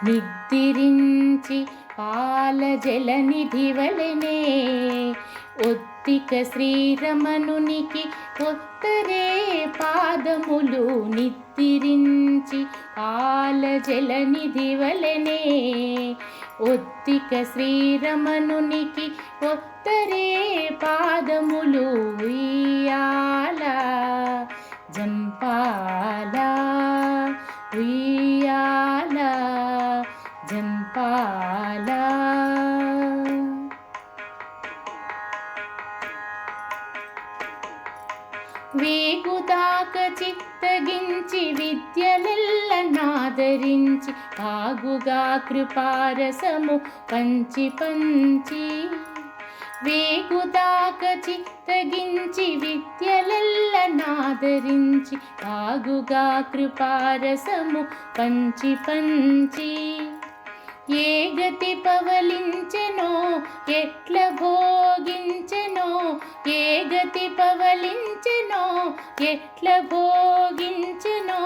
నిద్రించి పాల జలనిధి వలెనే ఒత్తిక శ్రీరమణునికి ఒత్తరే పాదములు. నిద్రించి పాల జలనిధి వలెనే ఒత్తిక శ్రీరమణునికి ఒత్తరే పాదములు. ఉయ్యాల జంపాల ఉయ్యాల జంపాల. వేగుదాక చిత్తగించి విద్యలెల్ల నాదరించి ఆగుగా కృపారసము పంచి పంచి. వేగుదాక చిత్తగించి విద్యలెల్ల నాదరించి ఆగుగా కృపారసము పంచి పంచి. ఏ గతి పవలించెనో ఎట్ల భోగించెనో, ఏ గతి పవలించెనో ఎట్ల భోగించెనో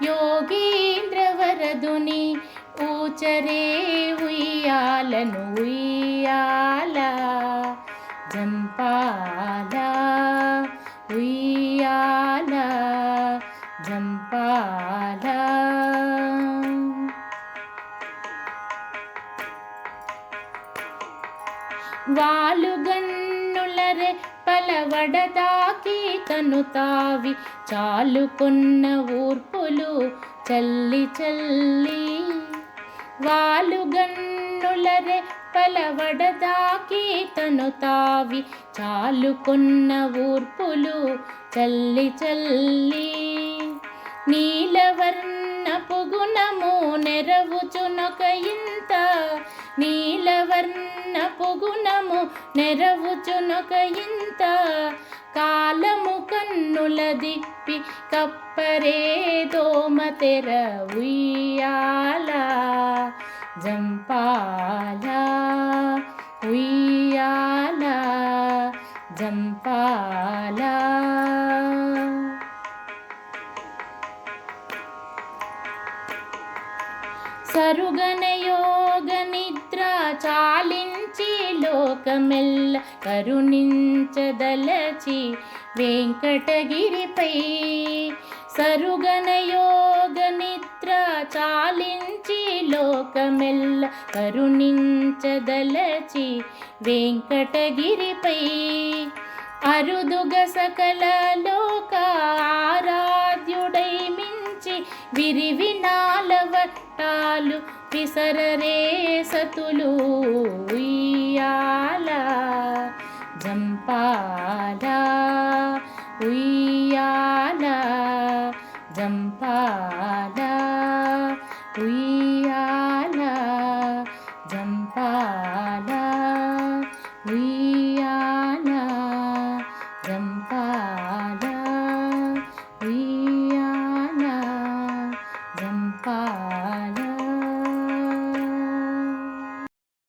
యోగీంద్రవరదుని ఊచరే ఉయ్యాలను. ఉయ్యాల జంపాల ఉయ్యాల జంపాల. వాలుగన్నులరే పలవడదాకి కను తావి చాలుకొన్న ఊర్పులు చల్లి చల్లి. వాలుగన్నులరే పలవడదాకి తను తావి చాలుకొన్న ఊర్పులు చల్లి చల్లి. నీలవర్ణపు గుణము నెరవుచునొక ఇంత, నీలవర్ణపు గుణము నెరవుచునొక ఇంత. కాలము కన్నుల దిప్పి కప్పరే దోమతెర. ఉయ్యాల జంపాల ఉయ్యాల జంపాల. సరుగన యోగ నిద్ర చాలించి లోకమెల్ల కరుణించదలచి వెంకటగిరిపై. సరుగన యోగ నిద్ర చాలించి లోకమెల్ల కరుణించదలచి వెంకటగిరిపై. అరుదుగ సకల లోక ఆరాధ్యుడై మించి విరివినాల వట్టాలు విసరరే సతులు. ఉయ్యాల జంపాల ఉయ్యాల జంపాల.